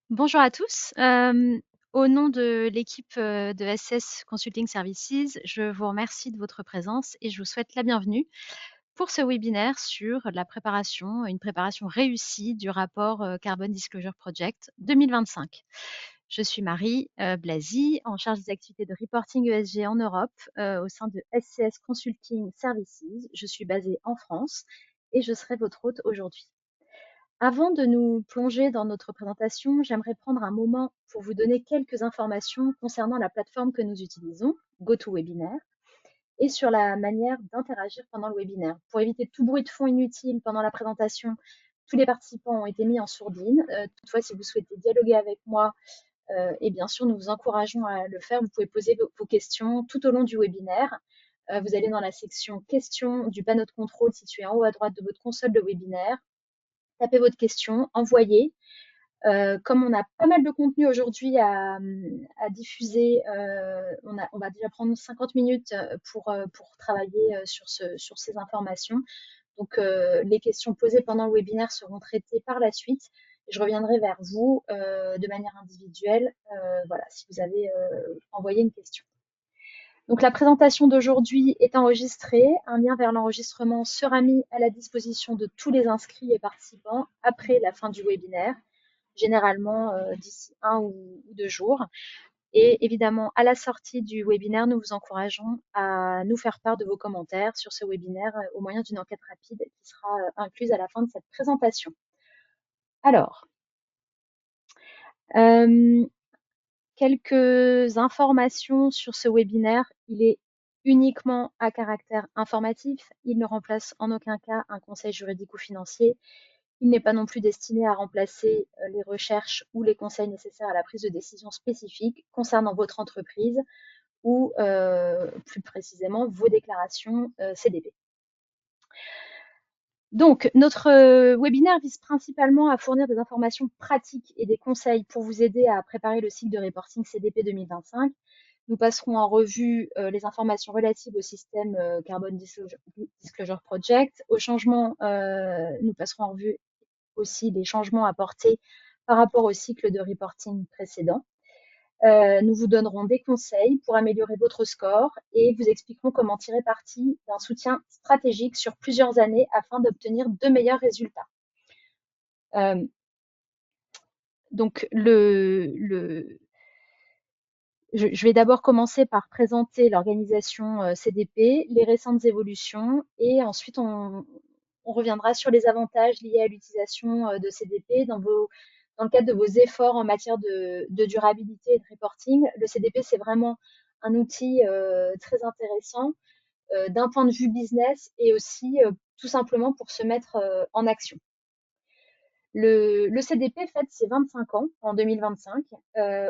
Bonjour à tous. Au nom de l'équipe de SS Consulting Services, je vous remercie de votre présence et je vous souhaite la bienvenue pour ce webinaire sur la préparation, une préparation réussie du rapport Carbon Disclosure Project 2025. Je suis Marie Blasi, en charge des activités de reporting ESG en Europe au sein de SCS Consulting Services. Je suis basée en France et je serai votre hôte aujourd'hui. Avant de nous plonger dans notre présentation, j'aimerais prendre un moment pour vous donner quelques informations concernant la plateforme que nous utilisons, GoToWebinar, et sur la manière d'interagir pendant le webinaire. Pour éviter tout bruit de fond inutile pendant la présentation, tous les participants ont été mis en sourdine. Toutefois, si vous souhaitez dialoguer avec moi, et bien sûr, nous vous encourageons à le faire. Vous pouvez poser vos questions tout au long du webinaire. Vous allez dans la section questions du panneau de contrôle situé en haut à droite de votre console de webinaire. Tapez votre question, envoyez. Comme on a pas mal de contenu aujourd'hui à diffuser, on va déjà prendre 50 minutes pour travailler sur ces informations. Donc, les questions posées pendant le webinaire seront traitées par la suite. Je reviendrai vers vous de manière individuelle, voilà, si vous avez envoyé une question. Donc, la présentation d'aujourd'hui est enregistrée. Un lien vers l'enregistrement sera mis à la disposition de tous les inscrits et participants après la fin du webinaire, généralement d'ici 1 ou 2 jours. Et évidemment, à la sortie du webinaire, nous vous encourageons à nous faire part de vos commentaires sur ce webinaire au moyen d'une enquête rapide qui sera incluse à la fin de cette présentation. Alors, euh, quelques informations sur ce webinaire. Il est uniquement à caractère informatif. Il ne remplace en aucun cas un conseil juridique ou financier. Il n'est pas non plus destiné à remplacer les recherches ou les conseils nécessaires à la prise de décision spécifique concernant votre entreprise ou plus précisément vos déclarations CDP. Donc, notre webinaire vise principalement à fournir des informations pratiques et des conseils pour vous aider à préparer le cycle de reporting CDP 2025. Nous passerons en revue les informations relatives au système Carbon Disclosure Project. Au changement, nous passerons en revue aussi les changements apportés par rapport au cycle de reporting précédent. Nous vous donnerons des conseils pour améliorer votre score et vous expliquerons comment tirer parti d'un soutien stratégique sur plusieurs années afin d'obtenir de meilleurs résultats. Donc, je vais d'abord commencer par présenter l'organisation CDP, les récentes évolutions, et ensuite on reviendra sur les avantages liés à l'utilisation de CDP dans le cadre de vos efforts en matière de durabilité et de reporting. Le CDP, c'est vraiment un outil très intéressant d'un point de vue business et aussi tout simplement pour se mettre en action. Le CDP fête ses 25 ans en 2025.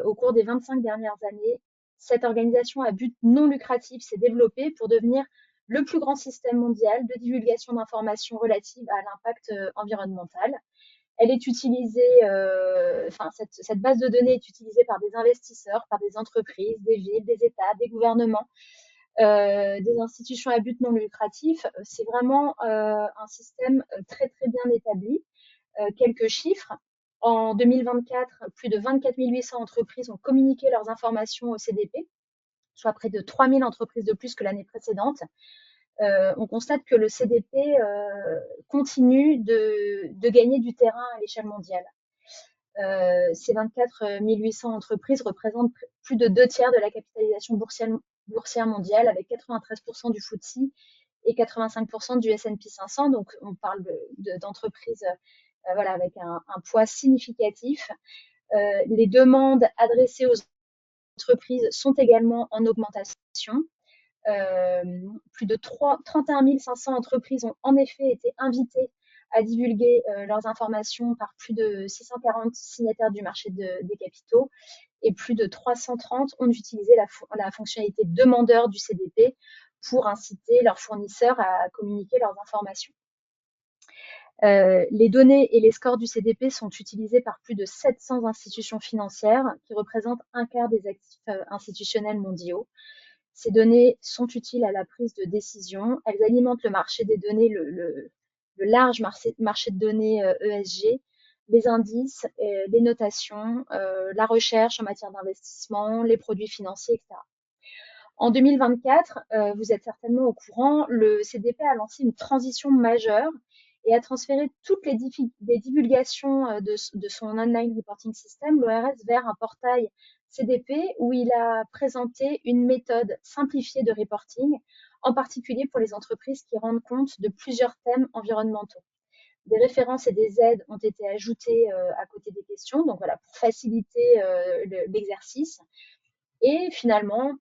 Au cours des 25 dernières années, cette organisation à but non lucratif s'est développée pour devenir le plus grand système mondial de divulgation d'informations relatives à l'impact environnemental. Elle est utilisée, cette base de données est utilisée par des investisseurs, par des entreprises, des villes, des États, des gouvernements, des institutions à but non lucratif. C'est vraiment un système très très bien établi. Quelques chiffres. En 2024, plus de 24 800 entreprises ont communiqué leurs informations au CDP, soit près de 3 000 entreprises de plus que l'année précédente. On constate que le CDP continue de gagner du terrain à l'échelle mondiale. Ces 24 800 entreprises représentent plus de 2 tiers de la capitalisation boursière mondiale, avec 93% du FTSE et 85% du S&P 500. Donc, on parle d'entreprises voilà, avec un poids significatif. Les demandes adressées aux entreprises sont également en augmentation. Plus de 31 500 entreprises ont en effet été invitées à divulguer leurs informations par plus de 640 signataires du marché des capitaux et plus de 330 ont utilisé la fonctionnalité demandeur du CDP pour inciter leurs fournisseurs à communiquer leurs informations. Les données et les scores du CDP sont utilisés par plus de 700 institutions financières qui représentent un quart des actifs institutionnels mondiaux. Ces données sont utiles à la prise de décision. Elles alimentent le marché des données, le large marché de données ESG, les indices, les notations, la recherche en matière d'investissement, les produits financiers, etc. En 2024, vous êtes certainement au courant, le CDP a lancé une transition majeure et a transféré toutes les divulgations de son online reporting system, l'ORS, vers un portail CDP où il a présenté une méthode simplifiée de reporting, en particulier pour les entreprises qui rendent compte de plusieurs thèmes environnementaux. Des références et des aides ont été ajoutées à côté des questions, donc voilà, pour faciliter l'exercice. Et finalement,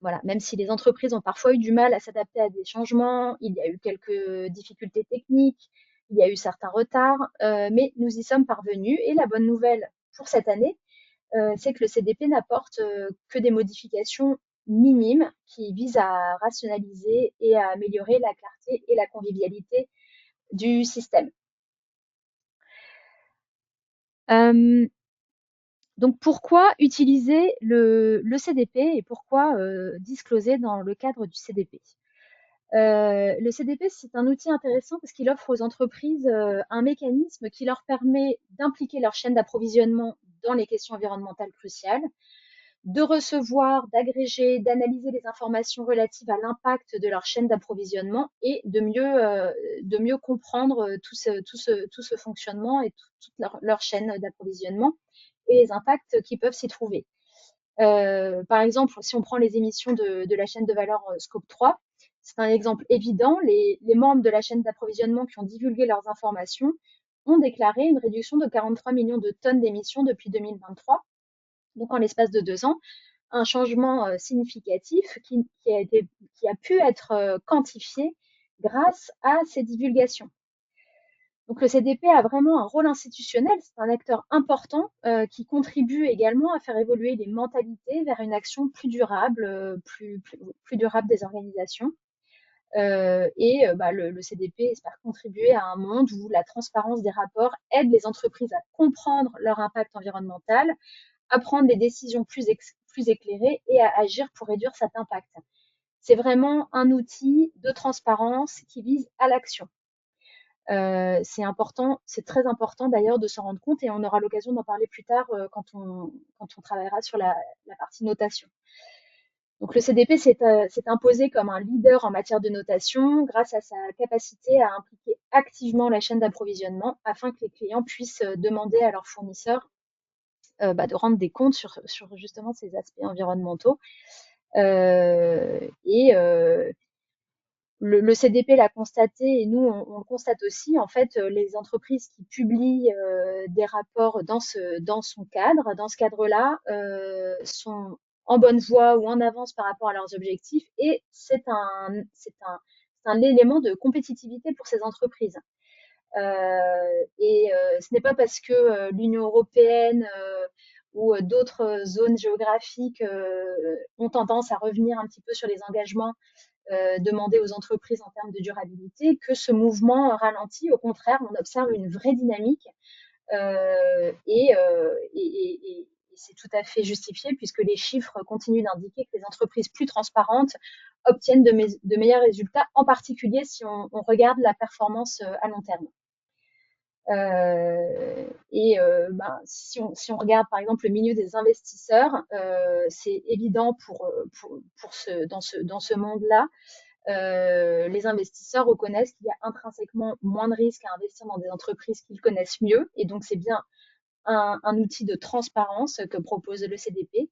voilà, même si les entreprises ont parfois eu du mal à s'adapter à des changements, il y a eu quelques difficultés techniques, il y a eu certains retards, mais nous y sommes parvenus. Et la bonne nouvelle pour cette année, c'est que le CDP n'apporte que des modifications minimes qui visent à rationaliser et à améliorer la clarté et la convivialité du système. Euh, donc pourquoi utiliser le CDP et pourquoi discloser dans le cadre du CDP? Le CDP, c'est un outil intéressant parce qu'il offre aux entreprises un mécanisme qui leur permet d'impliquer leur chaîne d'approvisionnement dans les questions environnementales cruciales, de recevoir, d'agréger, d'analyser les informations relatives à l'impact de leur chaîne d'approvisionnement et de mieux comprendre tout ce fonctionnement et toute leur chaîne d'approvisionnement et les impacts qui peuvent s'y trouver. Par exemple, si on prend les émissions de la chaîne de valeur Scope 3, c'est un exemple évident. Les membres de la chaîne d'approvisionnement qui ont divulgué leurs informations ont déclaré une réduction de 43 millions de tonnes d'émissions depuis 2023, donc en l'espace de 2 ans, un changement significatif qui a pu être quantifié grâce à ces divulgations. Donc le CDP a vraiment un rôle institutionnel, c'est un acteur important qui contribue également à faire évoluer les mentalités vers une action plus durable, plus durable des organisations. Le CDP espère contribuer à un monde où la transparence des rapports aide les entreprises à comprendre leur impact environnemental, à prendre des décisions plus éclairées et à agir pour réduire cet impact. C'est vraiment un outil de transparence qui vise à l'action. C'est important, c'est très important d'ailleurs de s'en rendre compte et on aura l'occasion d'en parler plus tard quand on travaillera sur la partie notation. Donc le CDP s'est imposé comme un leader en matière de notation grâce à sa capacité à impliquer activement la chaîne d'approvisionnement afin que les clients puissent demander à leurs fournisseurs de rendre des comptes sur justement ces aspects environnementaux. Le CDP l'a constaté et nous, on le constate aussi. En fait, les entreprises qui publient des rapports dans dans ce cadre-là, sont en bonne voie ou en avance par rapport à leurs objectifs et c'est un élément de compétitivité pour ces entreprises. Ce n'est pas parce que l'Union européenne ou d'autres zones géographiques ont tendance à revenir un petit peu sur les engagements demandés aux entreprises en termes de durabilité que ce mouvement ralentit. Au contraire, on observe une vraie dynamique et c'est tout à fait justifié puisque les chiffres continuent d'indiquer que les entreprises plus transparentes obtiennent de meilleurs résultats, en particulier si on regarde la performance à long terme. Si on regarde par exemple le milieu des investisseurs, c'est évident dans ce monde-là, les investisseurs reconnaissent qu'il y a intrinsèquement moins de risques à investir dans des entreprises qu'ils connaissent mieux, et donc c'est bien un outil de transparence que propose le CDP.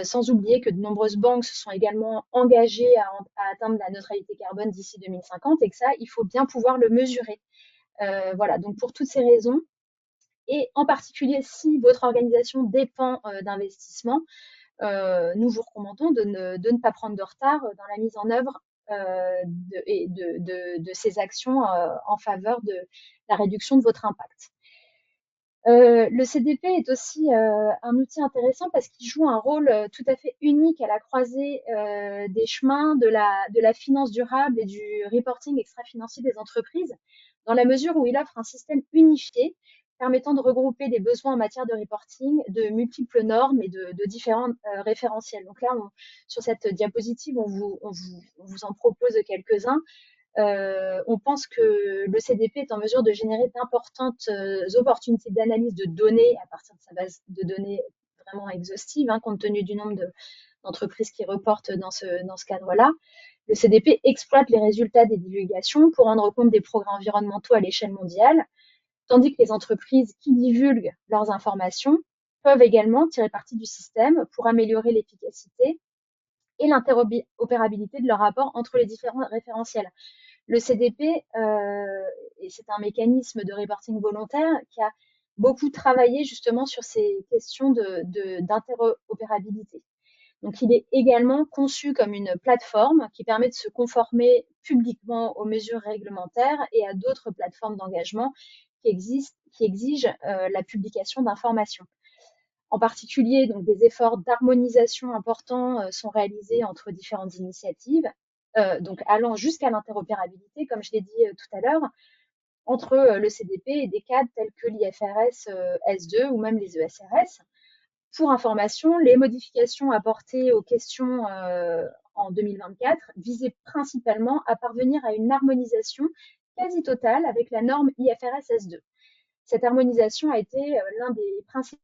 Sans oublier que de nombreuses banques se sont également engagées à atteindre la neutralité carbone d'ici 2050 et que ça, il faut bien pouvoir le mesurer. Voilà, donc pour toutes ces raisons, et en particulier si votre organisation dépend d'investissement, nous vous recommandons de ne pas prendre de retard dans la mise en œuvre de ces actions en faveur de la réduction de votre impact. Le CDP est aussi un outil intéressant parce qu'il joue un rôle tout à fait unique à la croisée des chemins de la finance durable et du reporting extra-financier des entreprises, dans la mesure où il offre un système unifié permettant de regrouper les besoins en matière de reporting de multiples normes et de différents référentiels. Donc là, sur cette diapositive, on vous en propose quelques-uns. On pense que le CDP est en mesure de générer d'importantes opportunités d'analyse de données à partir de sa base de données vraiment exhaustive, hein, compte tenu du nombre d'entreprises qui reportent dans ce cadre-là. Le CDP exploite les résultats des divulgations pour rendre compte des progrès environnementaux à l'échelle mondiale, tandis que les entreprises qui divulguent leurs informations peuvent également tirer parti du système pour améliorer l'efficacité et l'interopérabilité de leur rapport entre les différents référentiels. Le CDP, et c'est un mécanisme de reporting volontaire qui a beaucoup travaillé justement sur ces questions d'interopérabilité. Donc, il est également conçu comme une plateforme qui permet de se conformer publiquement aux mesures réglementaires et à d'autres plateformes d'engagement qui exigent la publication d'informations. En particulier, donc, des efforts d'harmonisation importants sont réalisés entre différentes initiatives, donc allant jusqu'à l'interopérabilité, comme je l'ai dit tout à l'heure, entre le CDP et des cadres tels que l'IFRS S2 ou même les ESRS. Pour information, les modifications apportées aux questions en 2024 visaient principalement à parvenir à une harmonisation quasi totale avec la norme IFRS S2. Cette harmonisation a été l'un des principaux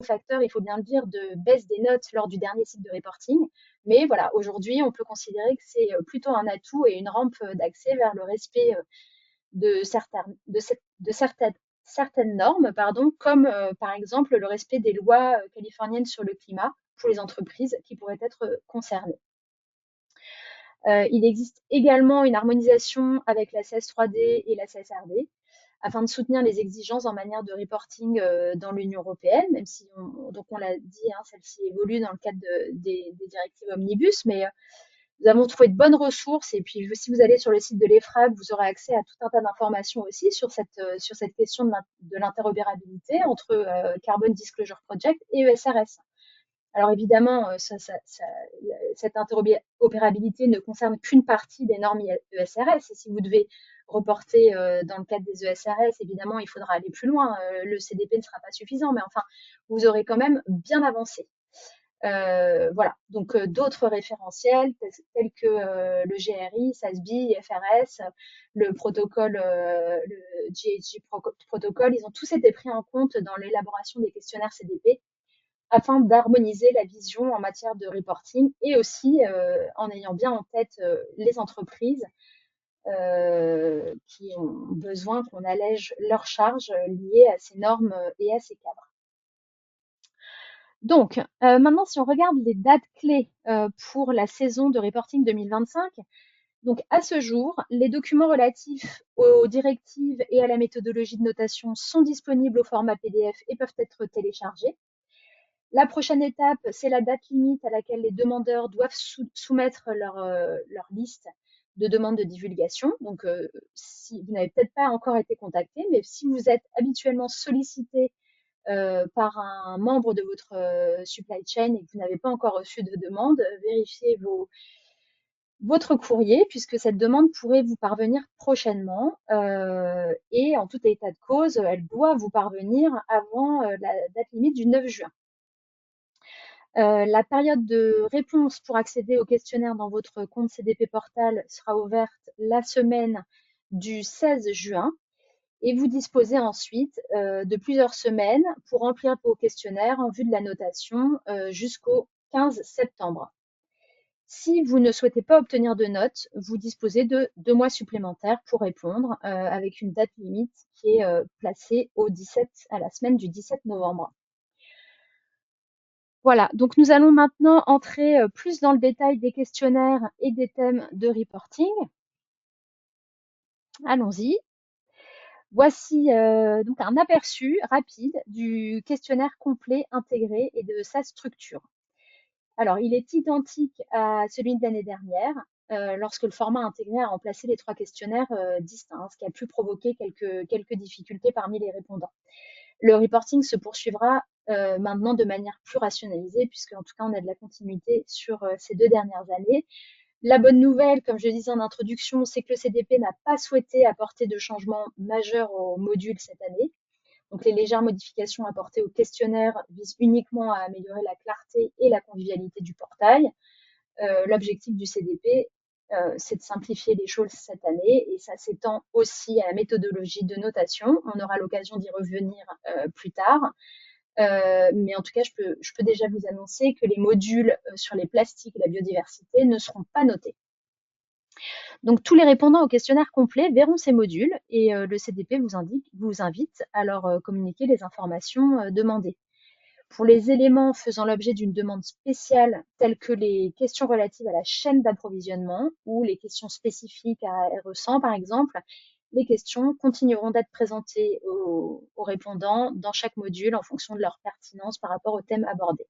facteur, il faut bien le dire, de baisse des notes lors du dernier cycle de reporting. Mais voilà, aujourd'hui, on peut considérer que c'est plutôt un atout et une rampe d'accès vers le respect certaines normes, pardon, comme par exemple le respect des lois californiennes sur le climat pour les entreprises qui pourraient être concernées. Il existe également une harmonisation avec la CS3D et la CSRD afin de soutenir les exigences en matière de reporting dans l'Union européenne, même si donc on l'a dit, hein, celle-ci évolue dans le cadre des directives Omnibus, mais nous avons trouvé de bonnes ressources et puis si vous allez sur le site de l'EFRAG, vous aurez accès à tout un tas d'informations aussi sur cette question de l'interopérabilité entre Carbon Disclosure Project et ESRS. Alors évidemment, cette interopérabilité ne concerne qu'une partie des normes ESRS. Et si vous devez reporter dans le cadre des ESRS, évidemment, il faudra aller plus loin. Le CDP ne sera pas suffisant, mais enfin, vous aurez quand même bien avancé. Voilà, donc d'autres référentiels tels que le GRI, SASB, FRS, le protocole, le GHG protocole, ils ont tous été pris en compte dans l'élaboration des questionnaires CDP afin d'harmoniser la vision en matière de reporting et aussi en ayant bien en tête les entreprises qui ont besoin qu'on allège leurs charges liées à ces normes et à ces cadres. Donc, maintenant, si on regarde les dates clés pour la saison de reporting 2025, donc à ce jour, les documents relatifs aux directives et à la méthodologie de notation sont disponibles au format PDF et peuvent être téléchargés. La prochaine étape, c'est la date limite à laquelle les demandeurs doivent soumettre leur liste de demandes de divulgation. Donc, si vous n'avez peut-être pas encore été contacté, mais si vous êtes habituellement sollicité par un membre de votre supply chain et que vous n'avez pas encore reçu de demande, vérifiez votre courrier puisque cette demande pourrait vous parvenir prochainement et en tout état de cause, elle doit vous parvenir avant la date limite du 9 juin. La période de réponse pour accéder au questionnaire dans votre compte CDP Portal sera ouverte la semaine du 16 juin et vous disposez ensuite de plusieurs semaines pour remplir vos questionnaires en vue de la notation jusqu'au 15 septembre. Si vous ne souhaitez pas obtenir de notes, vous disposez de 2 mois supplémentaires pour répondre avec une date limite qui est placée à la semaine du 17 novembre. Voilà, donc nous allons maintenant entrer plus dans le détail des questionnaires et des thèmes de reporting. Allons-y. Voici donc un aperçu rapide du questionnaire complet intégré et de sa structure. Alors, il est identique à celui de l'année dernière, lorsque le format intégré a remplacé les 3 questionnaires distincts, ce qui a pu provoquer quelques difficultés parmi les répondants. Le reporting se poursuivra maintenant de manière plus rationalisée, puisque en tout cas, on a de la continuité sur ces 2 dernières années. La bonne nouvelle, comme je le disais en introduction, c'est que le CDP n'a pas souhaité apporter de changements majeurs au module cette année. Donc, les légères modifications apportées au questionnaire visent uniquement à améliorer la clarté et la convivialité du portail. L'objectif du CDP c'est de simplifier les choses cette année et ça s'étend aussi à la méthodologie de notation. On aura l'occasion d'y revenir plus tard. Mais en tout cas, je peux déjà vous annoncer que les modules sur les plastiques et la biodiversité ne seront pas notés. Donc, tous les répondants au questionnaire complet verront ces modules et le CDP vous invite à leur communiquer les informations demandées. Pour les éléments faisant l'objet d'une demande spéciale, telles que les questions relatives à la chaîne d'approvisionnement ou les questions spécifiques à RE100 par exemple, les questions continueront d'être présentées aux répondants dans chaque module en fonction de leur pertinence par rapport au thème abordé.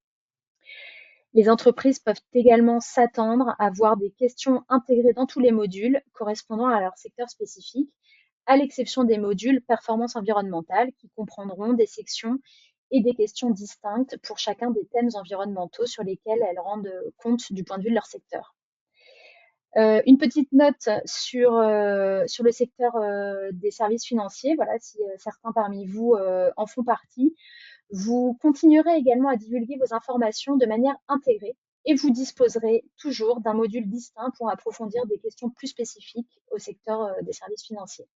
Les entreprises peuvent également s'attendre à voir des questions intégrées dans tous les modules correspondant à leur secteur spécifique, à l'exception des modules performance environnementale qui comprendront des sections et des questions distinctes pour chacun des thèmes environnementaux sur lesquels elles rendent compte du point de vue de leur secteur. Une petite note sur le secteur des services financiers, voilà, si certains parmi vous en font partie. Vous continuerez également à divulguer vos informations de manière intégrée et vous disposerez toujours d'un module distinct pour approfondir des questions plus spécifiques au secteur des services financiers.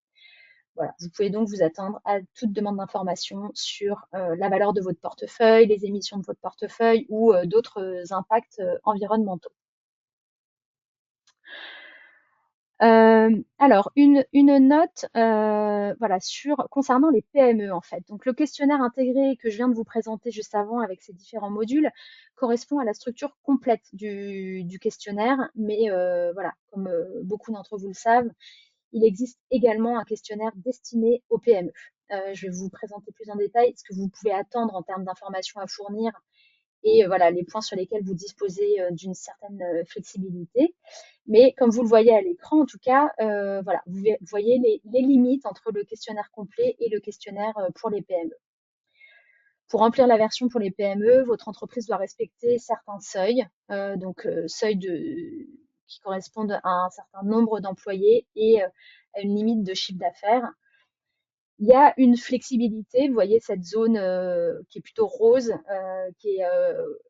Voilà, vous pouvez donc vous attendre à toute demande d'information sur la valeur de votre portefeuille, les émissions de votre portefeuille ou d'autres impacts environnementaux. Alors une note, voilà concernant les PME en fait. Donc le questionnaire intégré que je viens de vous présenter juste avant avec ces différents modules correspond à la structure complète du questionnaire, mais voilà, comme beaucoup d'entre vous le savent, il existe également un questionnaire destiné aux PME. Je vais vous présenter plus en détail ce que vous pouvez attendre en termes d'informations à fournir et voilà les points sur lesquels vous disposez d'une certaine flexibilité. Mais comme vous le voyez à l'écran, en tout cas, voilà, vous voyez les limites entre le questionnaire complet et le questionnaire pour les PME. Pour remplir la version pour les PME, votre entreprise doit respecter certains seuils, seuils qui correspondent à un certain nombre d'employés et à une limite de chiffre d'affaires. Il y a une flexibilité, vous voyez cette zone qui est plutôt rose, qui est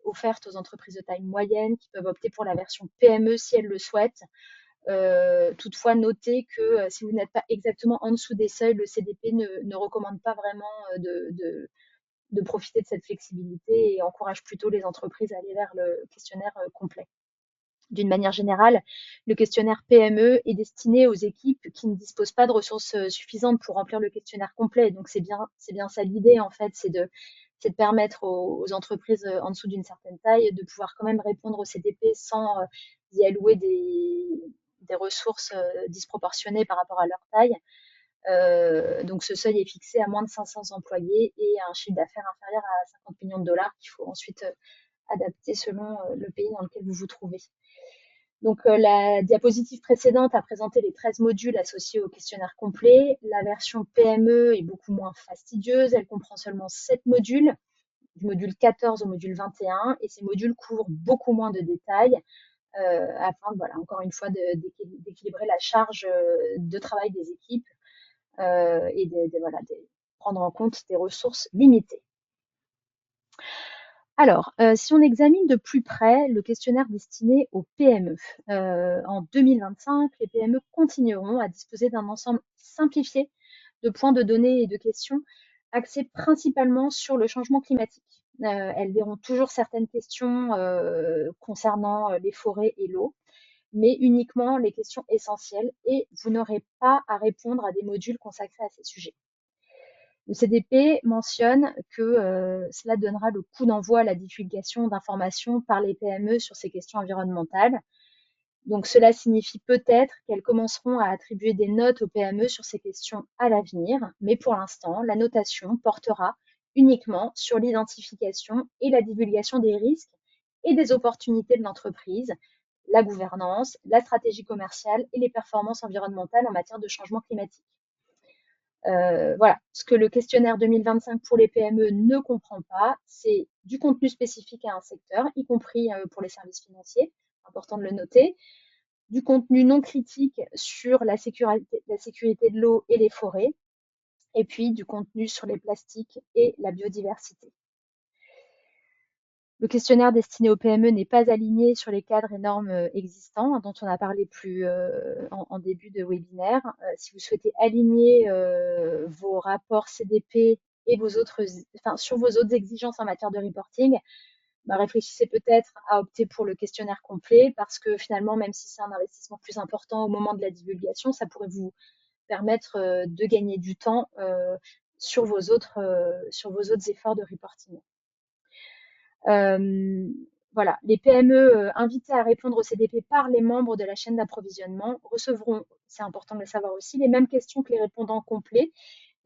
offerte aux entreprises de taille moyenne qui peuvent opter pour la version PME si elles le souhaitent. Toutefois, notez que si vous n'êtes pas exactement en dessous des seuils, le CDP ne recommande pas vraiment de profiter de cette flexibilité et encourage plutôt les entreprises à aller vers le questionnaire complet. D'une manière générale, le questionnaire PME est destiné aux équipes qui ne disposent pas de ressources suffisantes pour remplir le questionnaire complet. Donc c'est bien ça l'idée en fait, c'est de permettre aux entreprises en dessous d'une certaine taille de pouvoir quand même répondre au CDP sans y allouer des ressources disproportionnées par rapport à leur taille. Donc ce seuil est fixé à moins de 500 employés et à un chiffre d'affaires inférieur à 50 millions de dollars qu'il faut ensuite adapter selon le pays dans lequel vous vous trouvez. Donc la diapositive précédente a présenté les 13 modules associés au questionnaire complet. La version PME est beaucoup moins fastidieuse, elle comprend seulement 7 modules, du module 14 au module 21, et ces modules couvrent beaucoup moins de détails afin, voilà, encore une fois, d'équilibrer la charge de travail des équipes et voilà, de prendre en compte des ressources limitées. Alors, si on examine de plus près le questionnaire destiné aux PME, en 2025, les PME continueront à disposer d'un ensemble simplifié de points de données et de questions axés principalement sur le changement climatique. Elles verront toujours certaines questions concernant les forêts et l'eau, mais uniquement les questions essentielles et vous n'aurez pas à répondre à des modules consacrés à ces sujets. Le CDP mentionne que cela donnera le coup d'envoi à la divulgation d'informations par les PME sur ces questions environnementales. Donc cela signifie peut-être qu'elles commenceront à attribuer des notes aux PME sur ces questions à l'avenir, mais pour l'instant, la notation portera uniquement sur l'identification et la divulgation des risques et des opportunités de l'entreprise, la gouvernance, la stratégie commerciale et les performances environnementales en matière de changement climatique. Voilà, ce que le questionnaire 2025 pour les PME ne comprend pas, c'est du contenu spécifique à un secteur, y compris pour les services financiers, important de le noter, du contenu non critique sur la sécurité de l'eau et les forêts, et puis du contenu sur les plastiques et la biodiversité. Le questionnaire destiné aux PME n'est pas aligné sur les cadres et normes existants, hein, dont on a parlé plus en début de webinaire. Si vous souhaitez aligner vos rapports CDP et sur vos autres exigences en matière de reporting, bah, réfléchissez peut-être à opter pour le questionnaire complet parce que finalement, même si c'est un investissement plus important au moment de la divulgation, ça pourrait vous permettre de gagner du temps sur vos autres efforts de reporting. Voilà, les PME invitées à répondre au CDP par les membres de la chaîne d'approvisionnement recevront, c'est important de le savoir aussi, les mêmes questions que les répondants complets.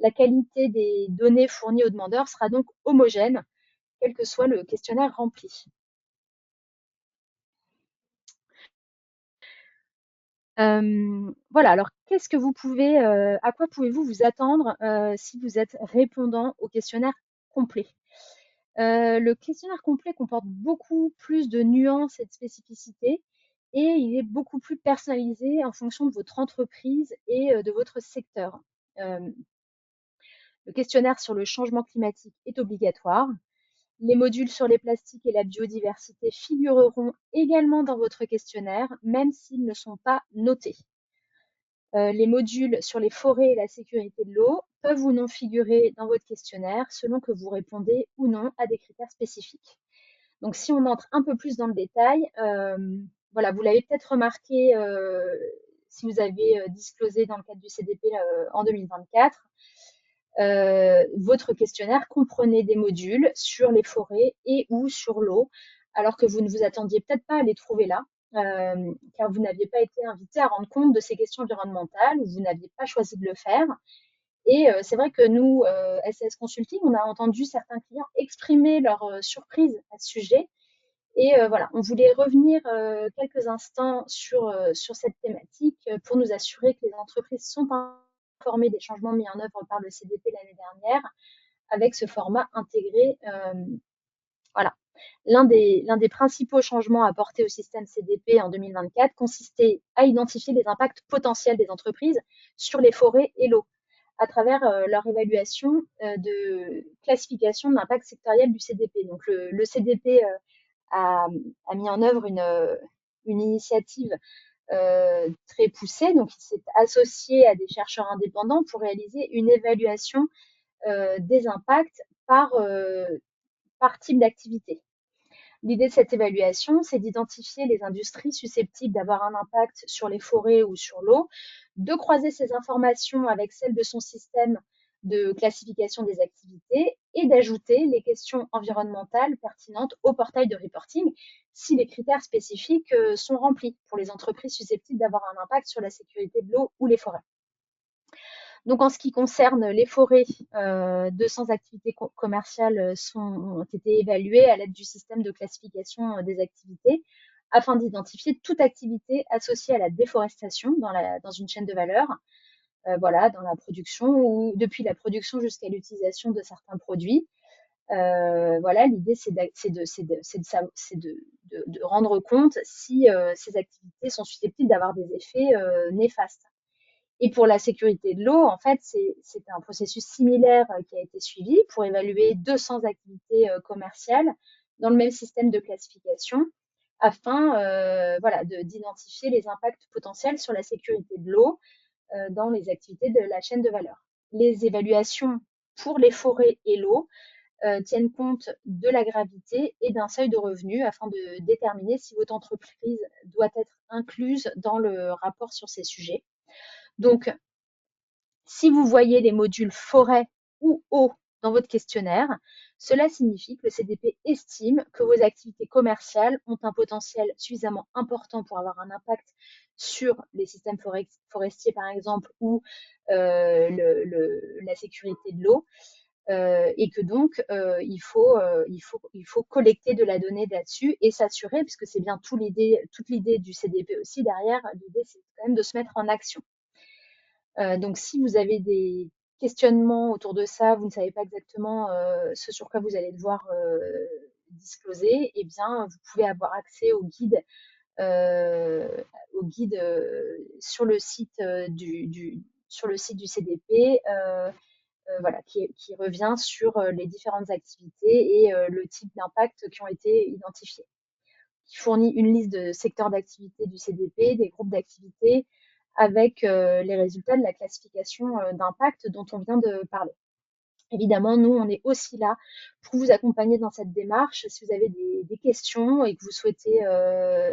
La qualité des données fournies aux demandeurs sera donc homogène, quel que soit le questionnaire rempli. Voilà, alors qu'est-ce que vous pouvez, à quoi pouvez-vous vous attendre si vous êtes répondant au questionnaire complet? Le questionnaire complet comporte beaucoup plus de nuances et de spécificités et il est beaucoup plus personnalisé en fonction de votre entreprise et de votre secteur. Euh, le questionnaire sur le changement climatique est obligatoire. Les modules sur les plastiques et la biodiversité figureront également dans votre questionnaire, même s'ils ne sont pas notés. Les modules sur les forêts et la sécurité de l'eau peuvent ou non figurer dans votre questionnaire selon que vous répondez ou non à des critères spécifiques. Donc, si on entre un peu plus dans le détail, voilà, vous l'avez peut-être remarqué si vous avez disclosé dans le cadre du CDP en 2024, votre questionnaire comprenait des modules sur les forêts et ou sur l'eau, alors que vous ne vous attendiez peut-être pas à les trouver là, car vous n'aviez pas été invité à rendre compte de ces questions environnementales ou vous n'aviez pas choisi de le faire. Et c'est vrai que nous, SAS Consulting, on a entendu certains clients exprimer leur surprise à ce sujet. Et voilà, on voulait revenir quelques instants sur cette thématique pour nous assurer que les entreprises sont informées des changements mis en œuvre par le CDP l'année dernière avec ce format intégré. Voilà. L'un des principaux changements apportés au système CDP en 2024 consistait à identifier les impacts potentiels des entreprises sur les forêts et l'eau à travers leur évaluation de classification de l'impact sectoriel du CDP. Donc le CDP a, a, mis en œuvre une initiative très poussée. Donc, il s'est associé à des chercheurs indépendants pour réaliser une évaluation des impacts par type d'activité. L'idée de cette évaluation, c'est d'identifier les industries susceptibles d'avoir un impact sur les forêts ou sur l'eau, de croiser ces informations avec celles de son système de classification des activités et d'ajouter les questions environnementales pertinentes au portail de reporting si les critères spécifiques sont remplis pour les entreprises susceptibles d'avoir un impact sur la sécurité de l'eau ou les forêts. Donc, en ce qui concerne les forêts, 200 activités commerciales ont été évaluées à l'aide du système de classification des activités afin d'identifier toute activité associée à la déforestation dans une chaîne de valeur, voilà, dans la production ou depuis la production jusqu'à l'utilisation de certains produits. Voilà, l'idée, c'est de rendre compte si ces activités sont susceptibles d'avoir des effets néfastes. Et pour la sécurité de l'eau, en fait, c'est un processus similaire qui a été suivi pour évaluer 200 activités commerciales dans le même système de classification afin voilà, d'identifier les impacts potentiels sur la sécurité de l'eau dans les activités de la chaîne de valeur. Les évaluations pour les forêts et l'eau tiennent compte de la gravité et d'un seuil de revenu afin de déterminer si votre entreprise doit être incluse dans le rapport sur ces sujets. Donc, si vous voyez les modules forêt ou eau dans votre questionnaire, cela signifie que le CDP estime que vos activités commerciales ont un potentiel suffisamment important pour avoir un impact sur les systèmes forestiers, par exemple, ou la sécurité de l'eau, et que donc il faut collecter de la donnée là-dessus et s'assurer, puisque c'est bien toute l'idée du CDP aussi derrière, l'idée c'est quand même de se mettre en action. Donc, si vous avez des questionnements autour de ça, vous ne savez pas exactement ce sur quoi vous allez devoir discloser, eh bien, vous pouvez avoir accès euh, au guide sur le site du CDP voilà, qui revient sur les différentes activités et le type d'impact qui ont été identifiés. Qui fournit une liste de secteurs d'activité du CDP, des groupes d'activité, avec les résultats de la classification d'impact dont on vient de parler. Évidemment, nous, on est aussi là pour vous accompagner dans cette démarche. Si vous avez des questions et que vous souhaitez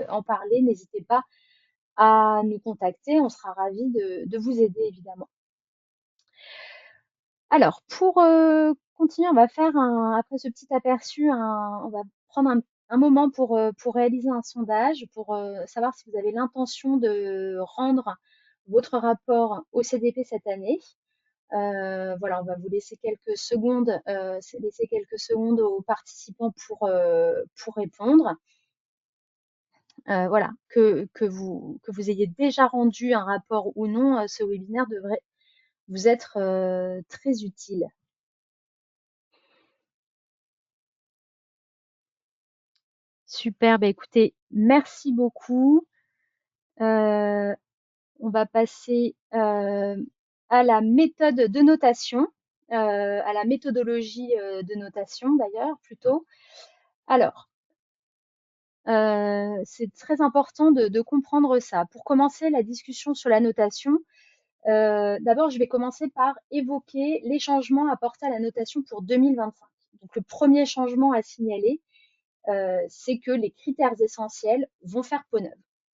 en parler, n'hésitez pas à nous contacter. On sera ravis de vous aider, évidemment. Alors, pour continuer, on va faire après ce petit aperçu, on va prendre un moment pour réaliser un sondage, pour savoir si vous avez l'intention de rendre votre rapport au CDP cette année. Voilà, on va vous laisser quelques secondes, laisser quelques secondes aux participants pour répondre. Voilà, que vous ayez déjà rendu un rapport ou non, ce webinaire devrait vous être très utile. Super, bah écoutez, merci beaucoup. On va passer à la méthode de notation, à la méthodologie de notation d'ailleurs plutôt. Alors, c'est très important de comprendre ça. Pour commencer la discussion sur la notation, d'abord je vais commencer par évoquer les changements apportés à la notation pour 2025. Donc le premier changement à signaler, c'est que les critères essentiels vont faire peau neuve.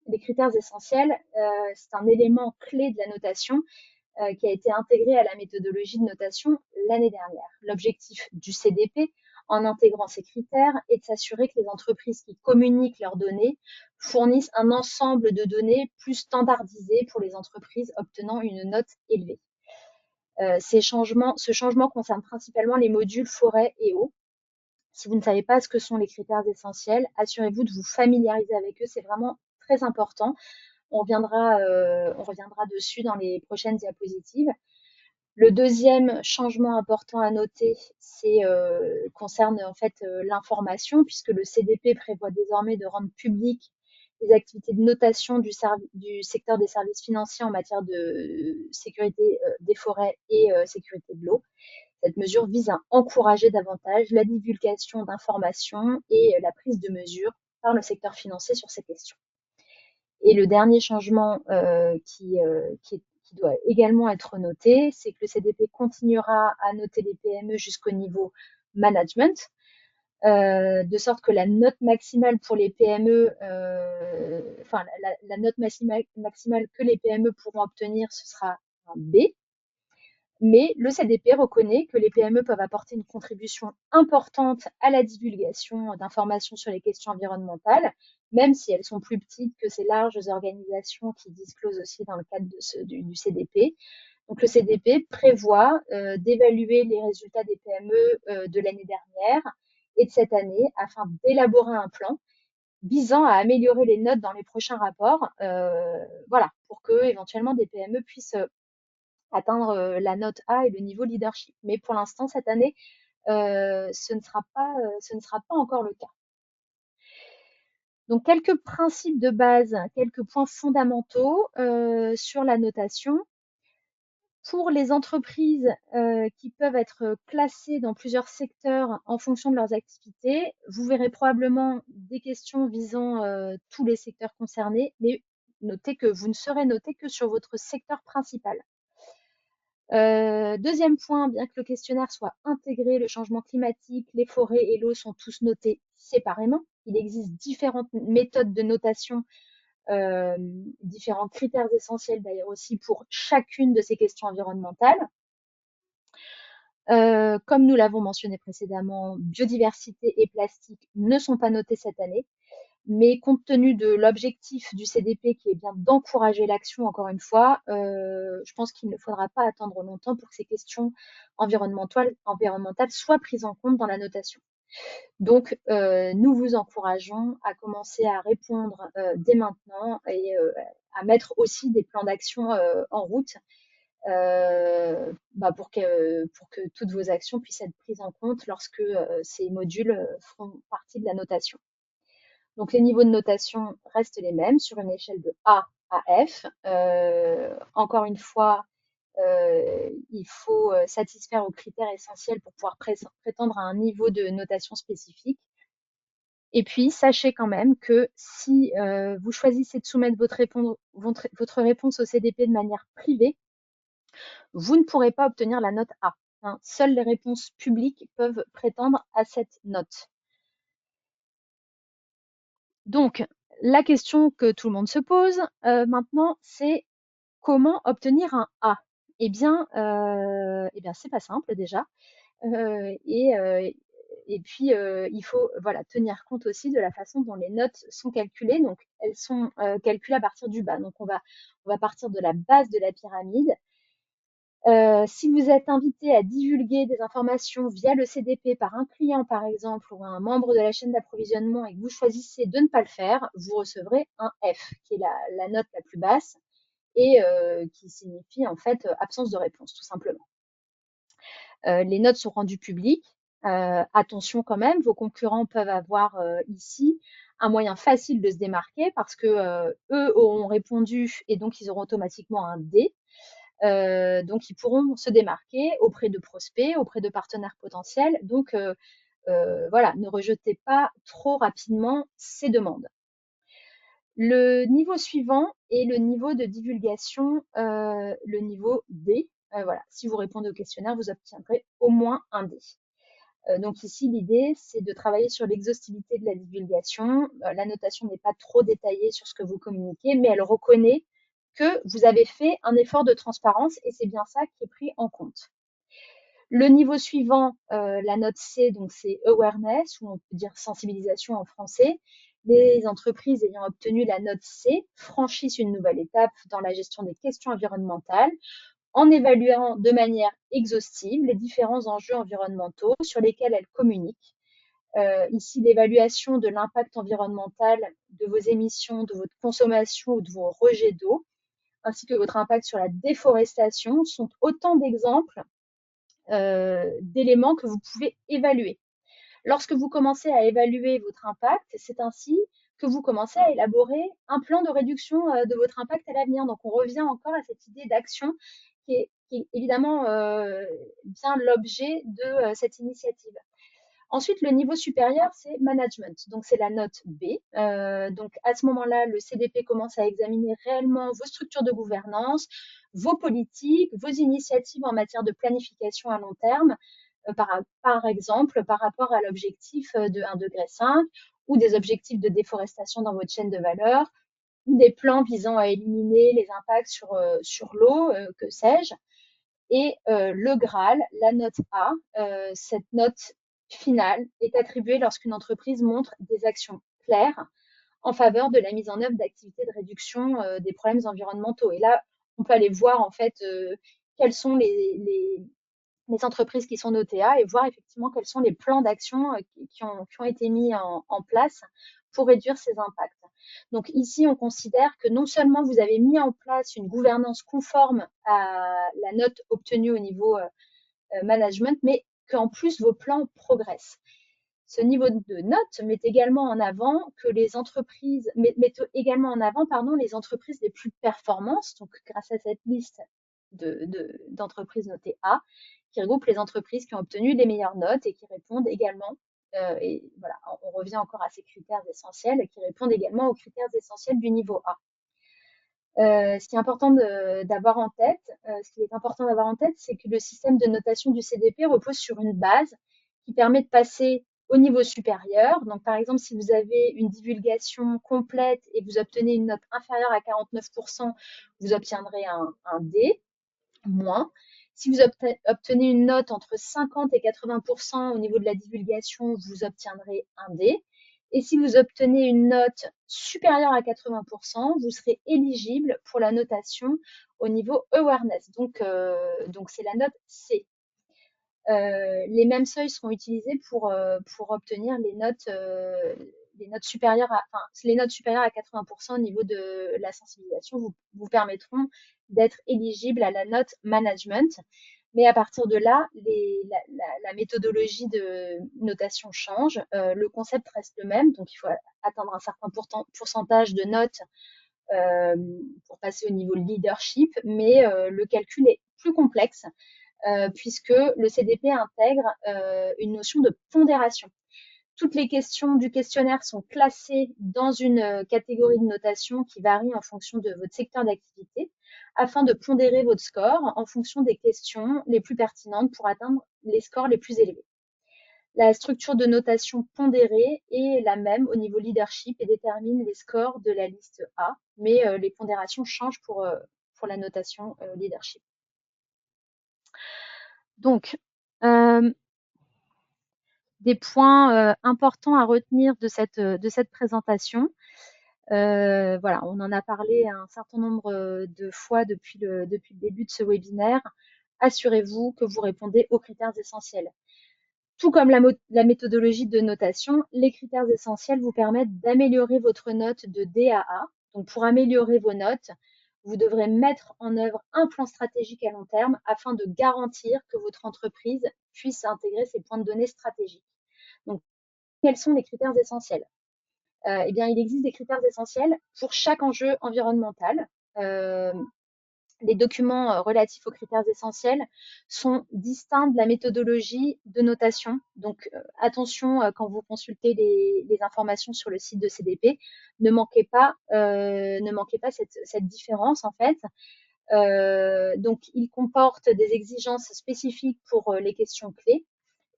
Les critères essentiels, c'est un élément clé de la notation qui a été intégré à la méthodologie de notation l'année dernière. L'objectif du CDP, en intégrant ces critères, est de s'assurer que les entreprises qui communiquent leurs données fournissent un ensemble de données plus standardisées pour les entreprises obtenant une note élevée. Ce changement concerne principalement les modules forêt et eau. Si vous ne savez pas ce que sont les critères essentiels, assurez-vous de vous familiariser avec eux, c'est vraiment très important. On reviendra dessus dans les prochaines diapositives. Le deuxième changement important à noter, concerne en fait l'information, puisque le CDP prévoit désormais de rendre publiques les activités de notation du secteur des services financiers en matière de sécurité des forêts et sécurité de l'eau. Cette mesure vise à encourager davantage la divulgation d'informations et la prise de mesures par le secteur financier sur ces questions. Et le dernier changement qui doit également être noté, c'est que le CDP continuera à noter les PME jusqu'au niveau management, de sorte que la note maximale pour les PME, enfin la note maximale que les PME pourront obtenir, ce sera un B. Mais le CDP reconnaît que les PME peuvent apporter une contribution importante à la divulgation d'informations sur les questions environnementales, même si elles sont plus petites que ces larges organisations qui disclosent aussi dans le cadre du CDP. Donc le CDP prévoit d'évaluer les résultats des PME de l'année dernière et de cette année afin d'élaborer un plan visant à améliorer les notes dans les prochains rapports, voilà, pour que éventuellement des PME puissent atteindre la note A et le niveau leadership. Mais pour l'instant, cette année, ce ne sera pas encore le cas. Donc, quelques principes de base, quelques points fondamentaux sur la notation. Pour les entreprises qui peuvent être classées dans plusieurs secteurs en fonction de leurs activités, vous verrez probablement des questions visant tous les secteurs concernés, mais notez que vous ne serez noté que sur votre secteur principal. Deuxième point, bien que le questionnaire soit intégré, le changement climatique, les forêts et l'eau sont tous notés séparément. Il existe différentes méthodes de notation, différents critères essentiels d'ailleurs aussi pour chacune de ces questions environnementales. Comme nous l'avons mentionné précédemment, biodiversité et plastique ne sont pas notés cette année. Mais compte tenu de l'objectif du CDP qui est bien d'encourager l'action, encore une fois, je pense qu'il ne faudra pas attendre longtemps pour que ces questions environnementales soient prises en compte dans la notation. Donc, nous vous encourageons à commencer à répondre dès maintenant et à mettre aussi des plans d'action en route pour que toutes vos actions puissent être prises en compte lorsque ces modules feront partie de la notation. Donc les niveaux de notation restent les mêmes sur une échelle de A à F. Encore une fois, il faut satisfaire aux critères essentiels pour pouvoir prétendre à un niveau de notation spécifique. Et puis, sachez quand même que si vous choisissez de soumettre votre réponse au CDP de manière privée, vous ne pourrez pas obtenir la note A, hein. Seules les réponses publiques peuvent prétendre à cette note. Donc, la question que tout le monde se pose maintenant, c'est comment obtenir un A? Eh bien, c'est pas simple déjà. Euh, et, euh, et puis, il faut voilà, tenir compte aussi de la façon dont les notes sont calculées. Donc, elles sont calculées à partir du bas. Donc, on va partir de la base de la pyramide. Si vous êtes invité à divulguer des informations via le CDP par un client, par exemple, ou un membre de la chaîne d'approvisionnement et que vous choisissez de ne pas le faire, vous recevrez un F, qui est la note la plus basse et qui signifie en fait absence de réponse, tout simplement. Les notes sont rendues publiques. Attention quand même, vos concurrents peuvent avoir ici un moyen facile de se démarquer parce que eux auront répondu et donc ils auront automatiquement un D. Donc, ils pourront se démarquer auprès de prospects, auprès de partenaires potentiels. Donc, voilà, ne rejetez pas trop rapidement ces demandes. Le niveau suivant est le niveau de divulgation, le niveau D. Voilà, si vous répondez au questionnaire, vous obtiendrez au moins un D. Donc ici, l'idée, c'est de travailler sur l'exhaustivité de la divulgation. La notation n'est pas trop détaillée sur ce que vous communiquez, mais elle reconnaît que vous avez fait un effort de transparence et c'est bien ça qui est pris en compte. Le niveau suivant, la note C, donc c'est awareness, ou on peut dire sensibilisation en français. Les entreprises ayant obtenu la note C franchissent une nouvelle étape dans la gestion des questions environnementales en évaluant de manière exhaustive les différents enjeux environnementaux sur lesquels elles communiquent. Ici, l'évaluation de l'impact environnemental de vos émissions, de votre consommation ou de vos rejets d'eau, ainsi que votre impact sur la déforestation, sont autant d'exemples d'éléments que vous pouvez évaluer. Lorsque vous commencez à évaluer votre impact, c'est ainsi que vous commencez à élaborer un plan de réduction de votre impact à l'avenir. Donc, on revient encore à cette idée d'action qui est évidemment bien l'objet de cette initiative. Ensuite, le niveau supérieur, c'est management. Donc, c'est la note B. Donc, à ce moment-là, le CDP commence à examiner réellement vos structures de gouvernance, vos politiques, vos initiatives en matière de planification à long terme, par exemple, par rapport à l'objectif de 1,5 degré ou des objectifs de déforestation dans votre chaîne de valeur, ou des plans visant à éliminer les impacts sur l'eau, que sais-je. Et le Graal, la note A, cette note finale est attribuée lorsqu'une entreprise montre des actions claires en faveur de la mise en œuvre d'activités de réduction des problèmes environnementaux. Et là, on peut aller voir en fait quels sont les entreprises qui sont notées A et voir effectivement quels sont les plans d'action qui ont été mis en place pour réduire ces impacts. Donc ici, on considère que non seulement vous avez mis en place une gouvernance conforme à la note obtenue au niveau management, mais qu'en plus vos plans progressent. Ce niveau de note met également en avant que les entreprises, met également en avant, pardon, les entreprises les plus performantes. Donc, grâce à cette liste d'entreprises notées A, qui regroupe les entreprises qui ont obtenu les meilleures notes et qui répondent également, et voilà, on revient encore à ces critères essentiels, qui répondent également aux critères essentiels du niveau A. Ce qui est important d'avoir en tête, c'est que le système de notation du CDP repose sur une base qui permet de passer au niveau supérieur. Donc, par exemple, si vous avez une divulgation complète et vous obtenez une note inférieure à 49%, vous obtiendrez un D moins. Si vous obtenez une note entre 50 et 80% au niveau de la divulgation, vous obtiendrez un D. Et si vous obtenez une note supérieure à 80%, vous serez éligible pour la notation au niveau awareness. Donc, c'est la note C. Les mêmes seuils seront utilisés pour obtenir les notes supérieures à 80% au niveau de la sensibilisation vous permettront d'être éligible à la note management. Mais à partir de là, la méthodologie de notation change. Le concept reste le même, donc il faut atteindre un certain pourcentage de notes pour passer au niveau leadership, mais le calcul est plus complexe puisque le CDP intègre une notion de pondération. Toutes les questions du questionnaire sont classées dans une catégorie de notation qui varie en fonction de votre secteur d'activité afin de pondérer votre score en fonction des questions les plus pertinentes pour atteindre les scores les plus élevés. La structure de notation pondérée est la même au niveau leadership et détermine les scores de la liste A, mais les pondérations changent pour la notation leadership. Donc, des points importants à retenir de cette présentation. Voilà, on en a parlé un certain nombre de fois depuis le début de ce webinaire. Assurez-vous que vous répondez aux critères essentiels. Tout comme la méthodologie de notation, les critères essentiels vous permettent d'améliorer votre note de D à A. Donc, pour améliorer vos notes, vous devrez mettre en œuvre un plan stratégique à long terme afin de garantir que votre entreprise puisse intégrer ces points de données stratégiques. Donc, quels sont les critères essentiels? Eh bien, il existe des critères essentiels pour chaque enjeu environnemental. Les documents relatifs aux critères essentiels sont distincts de la méthodologie de notation. Donc, attention quand vous consultez les informations sur le site de CDP, ne manquez pas cette différence en fait. Donc, il comporte des exigences spécifiques pour les questions clés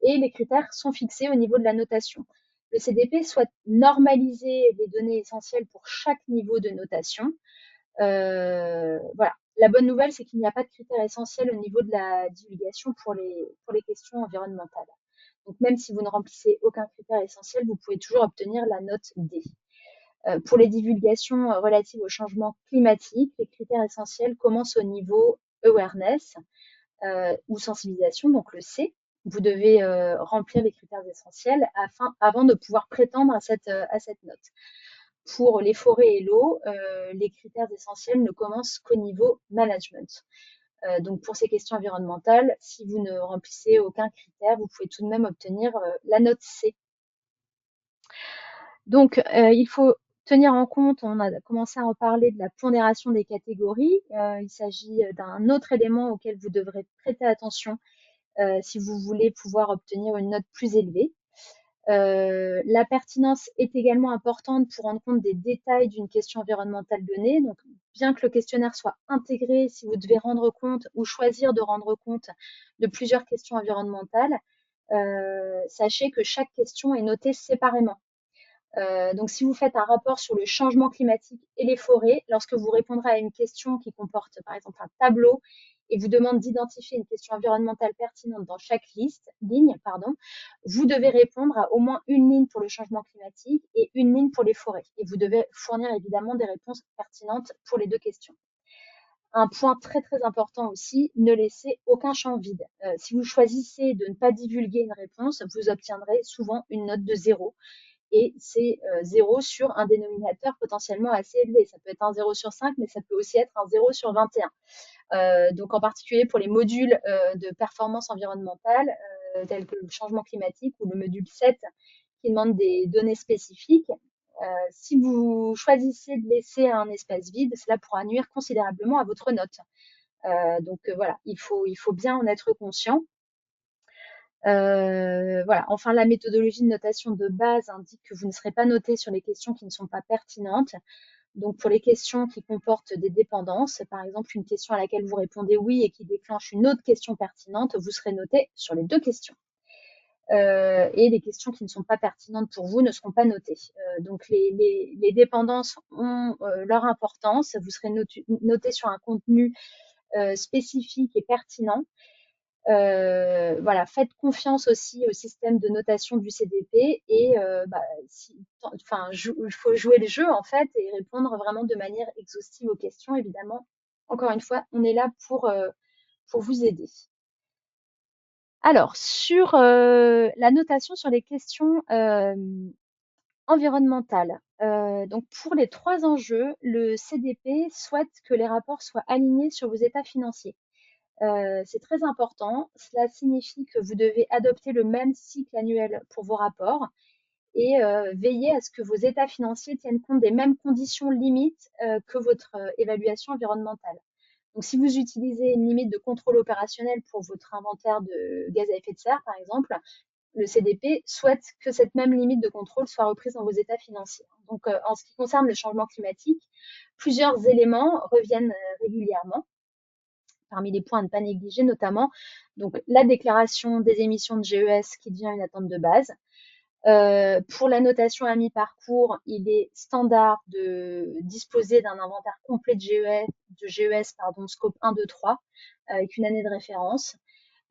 et les critères sont fixés au niveau de la notation. Le CDP souhaite normaliser les données essentielles pour chaque niveau de notation. Voilà. La bonne nouvelle, c'est qu'il n'y a pas de critères essentiels au niveau de la divulgation pour les questions environnementales. Donc, même si vous ne remplissez aucun critère essentiel, vous pouvez toujours obtenir la note D. Pour les divulgations relatives au changement climatique, les critères essentiels commencent au niveau awareness ou sensibilisation, donc le C. Vous devez remplir les critères essentiels avant de pouvoir prétendre à cette note. Pour les forêts et l'eau, les critères essentiels ne commencent qu'au niveau management. Donc pour ces questions environnementales, si vous ne remplissez aucun critère, vous pouvez tout de même obtenir la note C. Donc il faut tenir en compte, on a commencé à en parler, de la pondération des catégories. Il s'agit d'un autre élément auquel vous devrez prêter attention si vous voulez pouvoir obtenir une note plus élevée. La pertinence est également importante pour rendre compte des détails d'une question environnementale donnée. Donc, bien que le questionnaire soit intégré, si vous devez rendre compte ou choisir de rendre compte de plusieurs questions environnementales, sachez que chaque question est notée séparément. Donc, si vous faites un rapport sur le changement climatique et les forêts, lorsque vous répondrez à une question qui comporte, par exemple, un tableau et vous demande d'identifier une question environnementale pertinente dans chaque ligne, vous devez répondre à au moins une ligne pour le changement climatique et une ligne pour les forêts. Et vous devez fournir évidemment des réponses pertinentes pour les deux questions. Un point très très important aussi, ne laissez aucun champ vide. Si vous choisissez de ne pas divulguer une réponse, vous obtiendrez souvent une note de 0. Et c'est 0 sur un dénominateur potentiellement assez élevé. Ça peut être un 0 sur 5, mais ça peut aussi être un 0 sur 21. Donc en particulier pour les modules de performance environnementale, tels que le changement climatique ou le module 7, qui demande des données spécifiques. Si vous choisissez de laisser un espace vide, cela pourra nuire considérablement à votre note. Donc voilà, il faut bien en être conscient. Voilà. Enfin, la méthodologie de notation de base indique que vous ne serez pas noté sur les questions qui ne sont pas pertinentes. Donc, pour les questions qui comportent des dépendances, par exemple une question à laquelle vous répondez oui et qui déclenche une autre question pertinente, vous serez noté sur les deux questions. Et les questions qui ne sont pas pertinentes pour vous ne seront pas notées. Donc, les dépendances ont leur importance. Vous serez noté sur un contenu spécifique et pertinent. Voilà, faites confiance aussi au système de notation du CDP et il faut jouer le jeu en fait et répondre vraiment de manière exhaustive aux questions. Évidemment, encore une fois, on est là pour vous aider. Alors, sur la notation sur les questions environnementales. Donc, pour les 3 enjeux, le CDP souhaite que les rapports soient alignés sur vos états financiers. C'est très important. Cela signifie que vous devez adopter le même cycle annuel pour vos rapports et veiller à ce que vos états financiers tiennent compte des mêmes conditions limites que votre évaluation environnementale. Donc, si vous utilisez une limite de contrôle opérationnel pour votre inventaire de gaz à effet de serre, par exemple, le CDP souhaite que cette même limite de contrôle soit reprise dans vos états financiers. Donc, en ce qui concerne le changement climatique, plusieurs éléments reviennent régulièrement. Parmi les points à ne pas négliger, notamment donc, la déclaration des émissions de GES qui devient une attente de base. Pour la notation à mi-parcours, il est standard de disposer d'un inventaire complet de GES scope 1, 2, 3, avec une année de référence.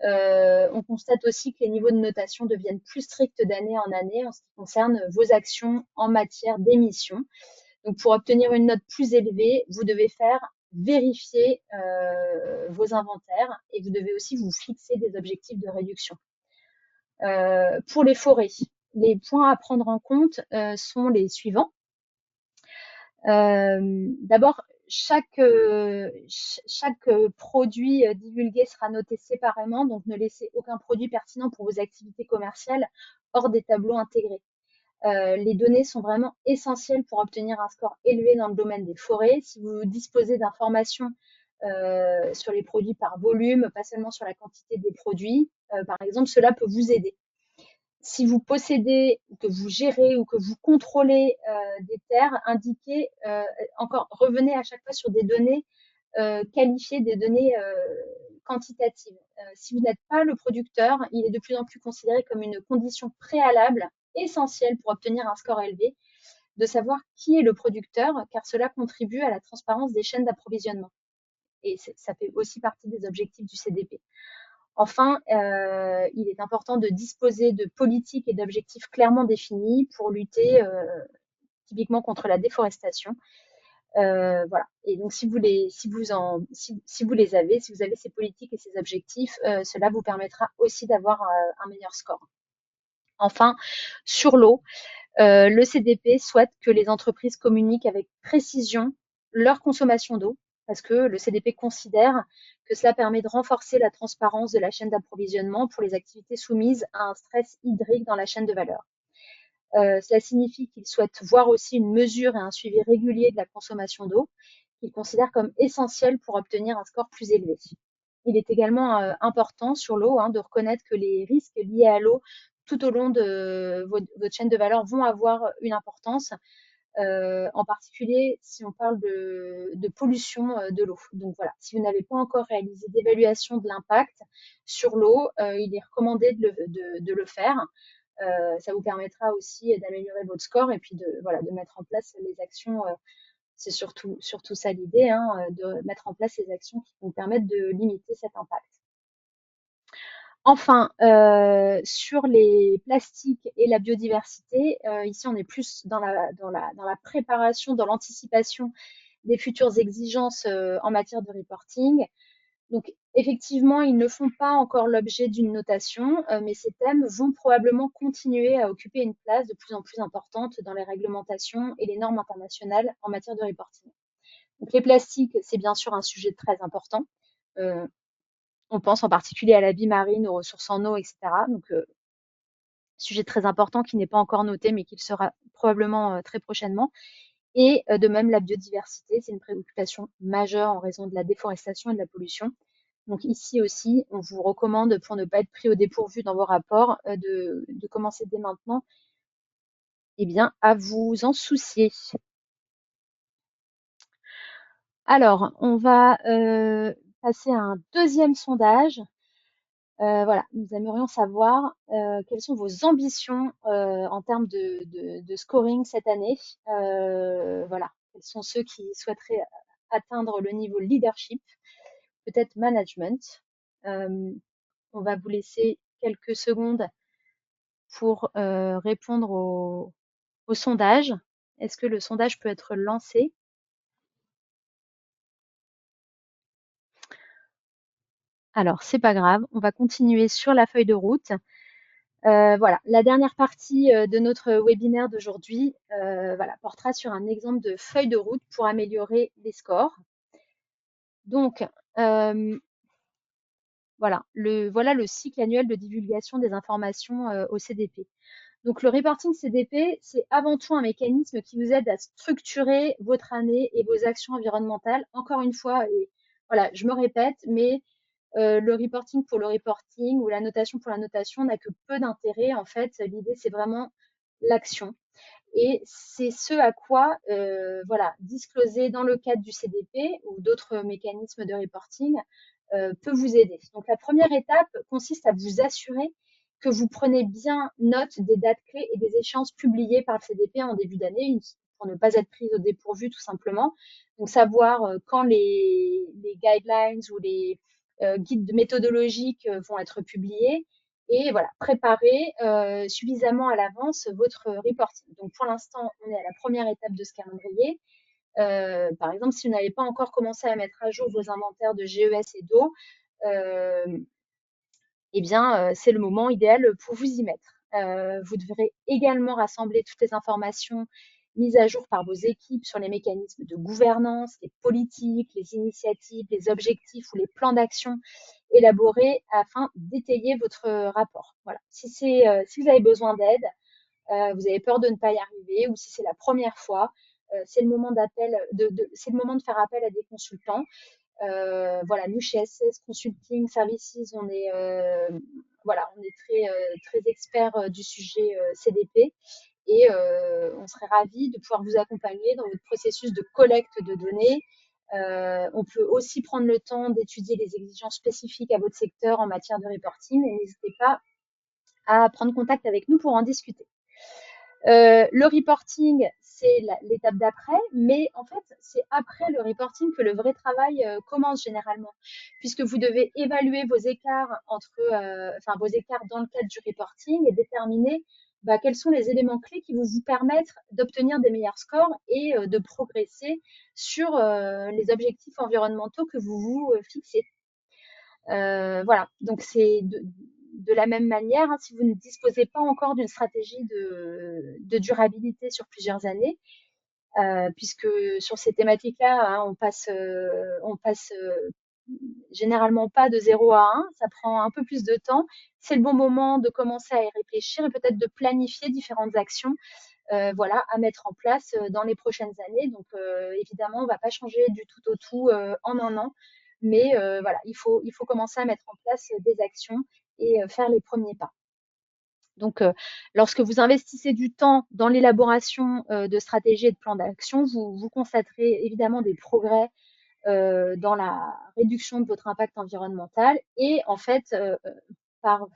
On constate aussi que les niveaux de notation deviennent plus stricts d'année en année en ce qui concerne vos actions en matière d'émissions. Donc, pour obtenir une note plus élevée, vous devez faire vérifier vos inventaires et vous devez aussi vous fixer des objectifs de réduction. Pour les forêts, les points à prendre en compte sont les suivants. D'abord, chaque produit divulgué sera noté séparément, donc ne laissez aucun produit pertinent pour vos activités commerciales hors des tableaux intégrés. Les données sont vraiment essentielles pour obtenir un score élevé dans le domaine des forêts. Si vous disposez d'informations sur les produits par volume, pas seulement sur la quantité des produits, par exemple, cela peut vous aider. Si vous possédez, que vous gérez ou que vous contrôlez des terres, indiquez, revenez à chaque fois sur des données qualifiées, des données quantitatives. Si vous n'êtes pas le producteur, il est de plus en plus considéré comme une condition préalable essentielle pour obtenir un score élevé, de savoir qui est le producteur, car cela contribue à la transparence des chaînes d'approvisionnement. Et ça fait aussi partie des objectifs du CDP. Enfin, il est important de disposer de politiques et d'objectifs clairement définis pour lutter typiquement contre la déforestation. Voilà. Et donc, si vous avez, si vous avez ces politiques et ces objectifs, cela vous permettra aussi d'avoir un meilleur score. Enfin, sur l'eau, le CDP souhaite que les entreprises communiquent avec précision leur consommation d'eau, parce que le CDP considère que cela permet de renforcer la transparence de la chaîne d'approvisionnement pour les activités soumises à un stress hydrique dans la chaîne de valeur. Cela signifie qu'il souhaite voir aussi une mesure et un suivi régulier de la consommation d'eau, qu'il considère comme essentiel pour obtenir un score plus élevé. Il est également important sur l'eau de reconnaître que les risques liés à l'eau tout au long de votre chaîne de valeur vont avoir une importance, en particulier si on parle de pollution de l'eau. Donc voilà, si vous n'avez pas encore réalisé d'évaluation de l'impact sur l'eau, il est recommandé de le faire. Ça vous permettra aussi d'améliorer votre score et puis de mettre en place les actions. C'est surtout ça l'idée, de mettre en place les actions qui vont permettre de limiter cet impact. Enfin, sur les plastiques et la biodiversité, ici on est plus dans la préparation, dans l'anticipation des futures exigences en matière de reporting. Donc effectivement, ils ne font pas encore l'objet d'une notation, mais ces thèmes vont probablement continuer à occuper une place de plus en plus importante dans les réglementations et les normes internationales en matière de reporting. Donc les plastiques, c'est bien sûr un sujet très important. On pense en particulier à la vie marine, aux ressources en eau, etc. Donc sujet très important qui n'est pas encore noté, mais qui le sera probablement très prochainement. Et de même, la biodiversité, c'est une préoccupation majeure en raison de la déforestation et de la pollution. Donc ici aussi, on vous recommande, pour ne pas être pris au dépourvu dans vos rapports, de commencer dès maintenant à vous en soucier. Alors, on va passer à un deuxième sondage. Voilà, nous aimerions savoir quelles sont vos ambitions en termes de scoring cette année. Voilà, quels sont ceux qui souhaiteraient atteindre le niveau leadership, peut-être management. On va vous laisser quelques secondes pour répondre au sondage. Est-ce que le sondage peut être lancé? Alors, c'est pas grave, on va continuer sur la feuille de route. Voilà, la dernière partie de notre webinaire d'aujourd'hui portera sur un exemple de feuille de route pour améliorer les scores. Donc, voilà le cycle annuel de divulgation des informations au CDP. Donc, le reporting CDP, c'est avant tout un mécanisme qui vous aide à structurer votre année et vos actions environnementales. Encore une fois, et voilà, je me répète, mais le reporting pour le reporting ou la notation pour la notation n'a que peu d'intérêt. En fait, l'idée, c'est vraiment l'action. Et c'est ce à quoi, voilà, discloser dans le cadre du CDP ou d'autres mécanismes de reporting peut vous aider. Donc, la première étape consiste à vous assurer que vous prenez bien note des dates clés et des échéances publiées par le CDP en début d'année pour ne pas être prise au dépourvu, tout simplement. Donc, savoir quand les guidelines ou les guides méthodologiques vont être publiés et voilà, préparer suffisamment à l'avance votre reporting. Donc, pour l'instant, on est à la première étape de ce calendrier. Par exemple, si vous n'avez pas encore commencé à mettre à jour vos inventaires de GES et d'eau, euh, eh bien, c'est le moment idéal pour vous y mettre. Vous devrez également rassembler toutes les informations mises à jour par vos équipes sur les mécanismes de gouvernance, les politiques, les initiatives, les objectifs ou les plans d'action élaborés afin d'étayer votre rapport. Voilà. Si vous avez besoin d'aide, vous avez peur de ne pas y arriver ou si c'est la première fois, c'est le moment c'est le moment de faire appel à des consultants. Voilà, nous chez SS Consulting Services, on est très experts du sujet CDP et on serait ravis de pouvoir vous accompagner dans votre processus de collecte de données. On peut aussi prendre le temps d'étudier les exigences spécifiques à votre secteur en matière de reporting et n'hésitez pas à prendre contact avec nous pour en discuter. Le reporting, c'est l'étape d'après, mais en fait, c'est après le reporting que le vrai travail commence généralement, puisque vous devez évaluer vos écarts vos écarts dans le cadre du reporting et déterminer quels sont les éléments clés qui vont vous permettre d'obtenir des meilleurs scores et de progresser sur les objectifs environnementaux que vous vous fixez. Voilà, donc c'est de la même manière, hein, si vous ne disposez pas encore d'une stratégie de durabilité sur plusieurs années, puisque sur ces thématiques-là, hein, on passe généralement pas de 0 à 1, ça prend un peu plus de temps. C'est le bon moment de commencer à y réfléchir et peut-être de planifier différentes actions voilà, à mettre en place dans les prochaines années. Donc, évidemment, on ne va pas changer du tout au tout en un an, mais voilà, il faut commencer à mettre en place des actions et faire les premiers pas. Donc, lorsque vous investissez du temps dans l'élaboration de stratégies et de plans d'action, vous constaterez évidemment des progrès dans la réduction de votre impact environnemental et en fait, par,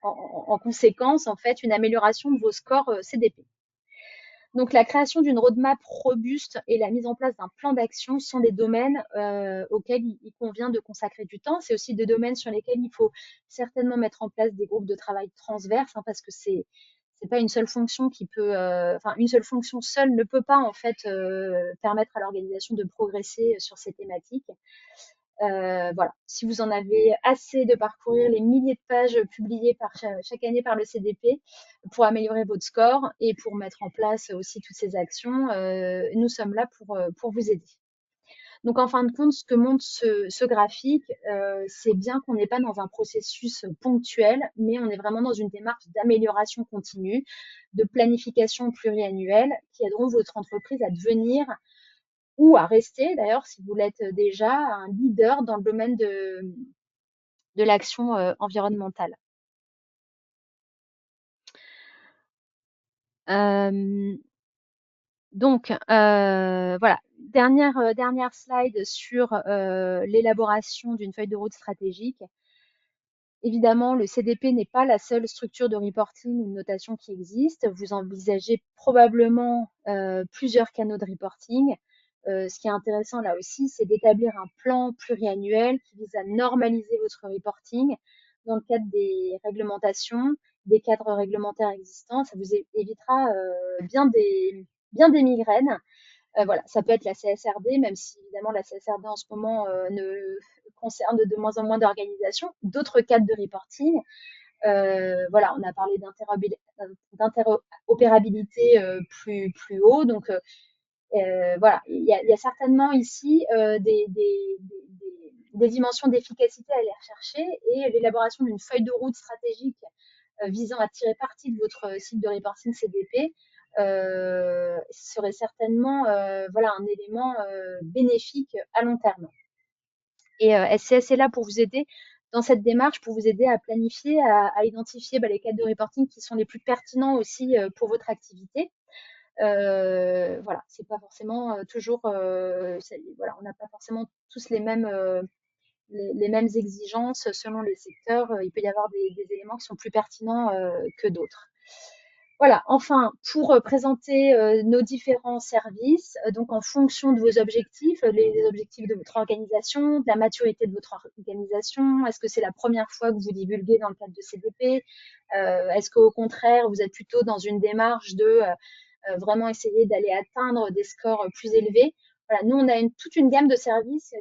en conséquence, en fait, une amélioration de vos scores CDP. Donc, la création d'une roadmap robuste et la mise en place d'un plan d'action sont des domaines auxquels il convient de consacrer du temps. C'est aussi des domaines sur lesquels il faut certainement mettre en place des groupes de travail transverses, hein, parce que c'est pas une seule fonction une seule fonction seule ne peut pas en fait permettre à l'organisation de progresser sur ces thématiques. Voilà. Si vous en avez assez de parcourir les milliers de pages publiées chaque année par le CDP pour améliorer votre score et pour mettre en place aussi toutes ces actions, nous sommes là pour vous aider. Donc, en fin de compte, ce que montre ce graphique, c'est bien qu'on n'est pas dans un processus ponctuel, mais on est vraiment dans une démarche d'amélioration continue, de planification pluriannuelle qui aideront votre entreprise à devenir ou à rester d'ailleurs, si vous l'êtes déjà, un leader dans le domaine de l'action environnementale. Donc, voilà, dernière slide sur l'élaboration d'une feuille de route stratégique. Évidemment, le CDP n'est pas la seule structure de reporting ou de notation qui existe. Vous envisagez probablement plusieurs canaux de reporting. Ce qui est intéressant là aussi, c'est d'établir un plan pluriannuel qui vise à normaliser votre reporting dans le cadre des réglementations, des cadres réglementaires existants. Ça vous évitera bien des migraines. Voilà, ça peut être la CSRD, même si évidemment la CSRD en ce moment ne concerne de moins en moins d'organisations, d'autres cadres de reporting. Voilà, on a parlé d'interopérabilité plus haut. Donc, voilà, il y a certainement ici des dimensions d'efficacité à aller rechercher et l'élaboration d'une feuille de route stratégique visant à tirer parti de votre cycle de reporting CDP serait certainement voilà, un élément bénéfique à long terme. Et SCS est là pour vous aider dans cette démarche, pour vous aider à planifier, à identifier les cadres de reporting qui sont les plus pertinents aussi pour votre activité. Voilà, c'est pas forcément toujours, voilà, on n'a pas forcément tous les mêmes exigences selon les secteurs. Il peut y avoir des éléments qui sont plus pertinents que d'autres. Voilà, enfin, pour présenter nos différents services, donc en fonction de vos objectifs, les objectifs de votre organisation, de la maturité de votre organisation, est-ce que c'est la première fois que vous divulguez dans le cadre de CDP? Est-ce qu'au contraire, vous êtes plutôt dans une démarche de vraiment essayer d'aller atteindre des scores plus élevés? Voilà, nous, on a toute une gamme de services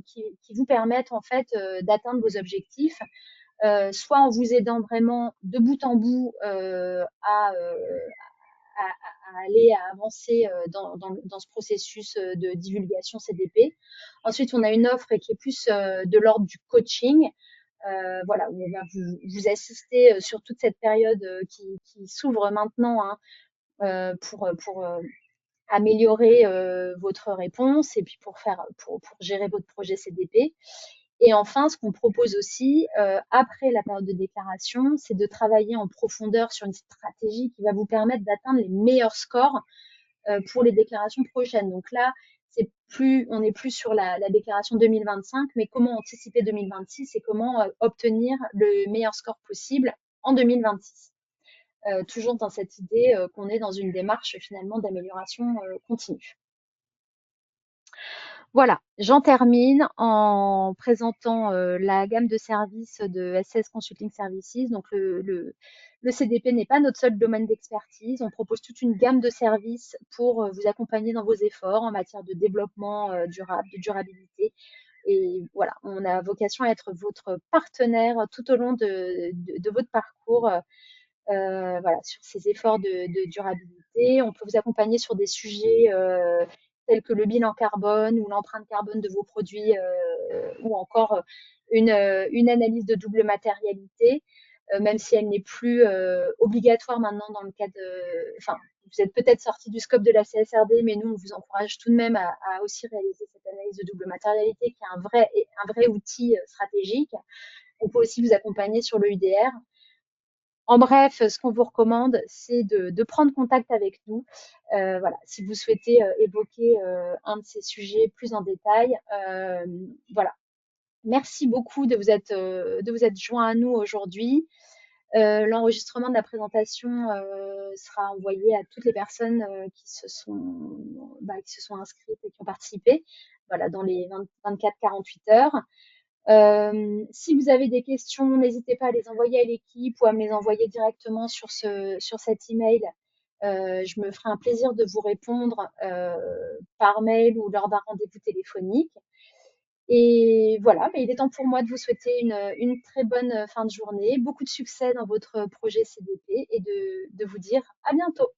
qui vous permettent en fait d'atteindre vos objectifs, soit en vous aidant vraiment de bout en bout à aller à avancer dans ce processus de divulgation CDP. Ensuite, on a une offre qui est plus de l'ordre du coaching. Voilà, où on va vous assister sur toute cette période qui s'ouvre maintenant, hein, pour améliorer votre réponse et puis pour gérer votre projet CDP. Et enfin, ce qu'on propose aussi, après la période de déclaration, c'est de travailler en profondeur sur une stratégie qui va vous permettre d'atteindre les meilleurs scores pour les déclarations prochaines. Donc là, on n'est plus sur la déclaration 2025, mais comment anticiper 2026 et comment obtenir le meilleur score possible en 2026. Toujours dans cette idée qu'on est dans une démarche finalement d'amélioration continue. Voilà, j'en termine en présentant la gamme de services de SS Consulting Services. Donc le CDP n'est pas notre seul domaine d'expertise. On propose toute une gamme de services pour vous accompagner dans vos efforts en matière de développement durable, de durabilité. Et voilà, on a vocation à être votre partenaire tout au long de votre parcours voilà, sur ces efforts de durabilité. On peut vous accompagner sur des sujets tels que le bilan carbone ou l'empreinte carbone de vos produits ou encore une analyse de double matérialité, même si elle n'est plus obligatoire maintenant dans le cadre enfin, vous êtes peut-être sorti du scope de la CSRD, mais nous, on vous encourage tout de même à aussi réaliser cette analyse de double matérialité qui est un vrai outil stratégique. On peut aussi vous accompagner sur le UDR. En bref, ce qu'on vous recommande, c'est de prendre contact avec nous. Voilà, si vous souhaitez évoquer un de ces sujets plus en détail. Voilà. Merci beaucoup de vous être joint à nous aujourd'hui. L'enregistrement de la présentation sera envoyé à toutes les personnes qui se sont inscrites et qui ont participé, voilà, dans les 24-48 heures. Si vous avez des questions, n'hésitez pas à les envoyer à l'équipe ou à me les envoyer directement sur cet email. Je me ferai un plaisir de vous répondre par mail ou lors d'un rendez-vous téléphonique. Et voilà, mais il est temps pour moi de vous souhaiter une très bonne fin de journée, beaucoup de succès dans votre projet CDP et de vous dire à bientôt.